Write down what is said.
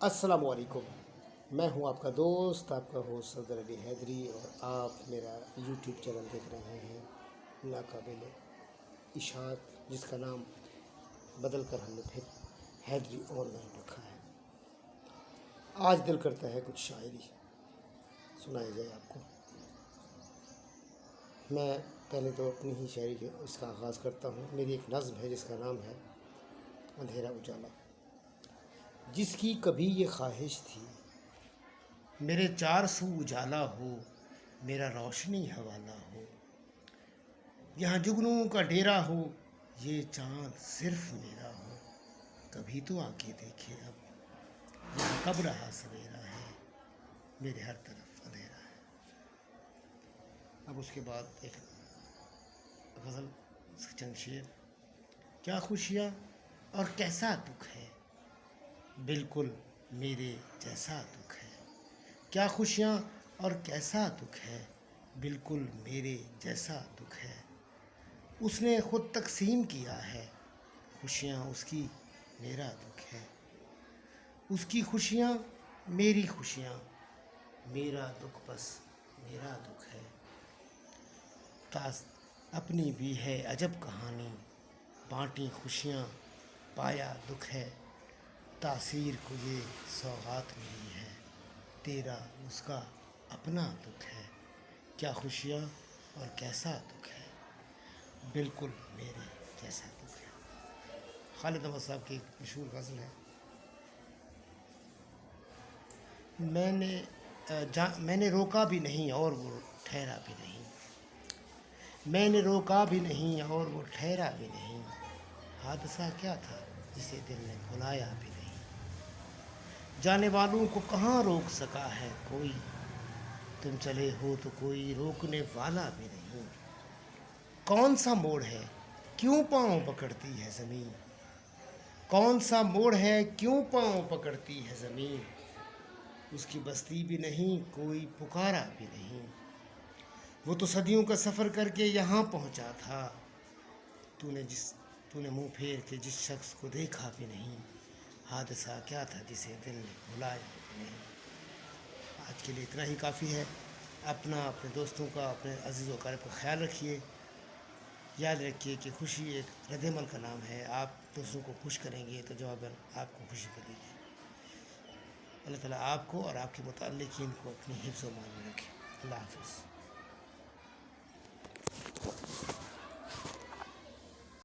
السلام علیکم، میں ہوں آپ کا دوست، آپ کا ہوسٹ صدر علی حیدری، اور آپ میرا یوٹیوب چینل دیکھ رہے ہیں ناقابل اشاعت، جس کا نام بدل کر ہم نے پھر حیدری آن لائن رکھا ہے۔ آج دل کرتا ہے کچھ شاعری سنائی جائے آپ کو۔ میں پہلے تو اپنی ہی شاعری کے اس کا آغاز کرتا ہوں۔ میری ایک نظم ہے جس کا نام ہے اندھیرا اجالا۔ جس کی کبھی یہ خواہش تھی میرے چار سو اجالا ہو، میرا روشنی حوالہ ہو، یہاں جگنوں کا ڈیرا ہو، یہ چاند صرف میرا ہو، کبھی تو آ کے دیکھے اب یہاں کب رہا سویرا ہے، میرے ہر طرف اندھیرا ہے۔ اب اس کے بعد ایک غزل، چند شعر۔ کیا خوشیاں اور کیسا دکھ ہے، بالکل میرے جیسا دکھ ہے۔ کیا خوشیاں اور کیسا دکھ ہے، بالکل میرے جیسا دکھ ہے۔ اس نے خود تقسیم کیا ہے، خوشیاں اس کی میرا دکھ ہے۔ اس کی خوشیاں میری خوشیاں، میرا دکھ بس میرا دکھ ہے۔ اپنی بھی ہے عجب کہانی، بانٹی خوشیاں پایا دکھ ہے۔ تاثیر کو یہ سوغات ملی ہے، تیرا اس کا اپنا دکھ ہے۔ کیا خوشیاں اور کیسا دکھ ہے، بالکل میرے جیسا دکھ ہے۔ خالد احمد صاحب کی ایک مشہور غزل ہے۔ میں نے روکا بھی نہیں اور وہ ٹھہرا بھی نہیں، میں نے روکا بھی نہیں اور وہ ٹھہرا بھی نہیں، حادثہ کیا تھا جسے دل نے بھلایا بھی نہیں۔ جانے والوں کو کہاں روک سکا ہے کوئی، تم چلے ہو تو کوئی روکنے والا بھی نہیں۔ کون سا موڑ ہے کیوں پاؤں پکڑتی ہے زمین، کون سا موڑ ہے کیوں پاؤں پکڑتی ہے زمین، اس کی بستی بھی نہیں کوئی پکارا بھی نہیں۔ وہ تو صدیوں کا سفر کر کے یہاں پہنچا تھا، تو نے منہ پھیر کے جس شخص کو دیکھا بھی نہیں، حادثہ کیا تھا جسے دل نے بھلایا بھی نہیں۔ آج کے لیے اتنا ہی کافی ہے۔ اپنے دوستوں کا، اپنے عزیز و اقارب کا خیال رکھیے۔ یاد رکھیے کہ خوشی ایک رد عمل کا نام ہے۔ آپ دوسروں کو خوش کریں گے تو جواباً آپ کو خوشی ملے گی۔ اللہ تعالیٰ آپ کو اور آپ کے متعلقین کو اپنی حفظ و امان میں رکھے۔ اللہ حافظ۔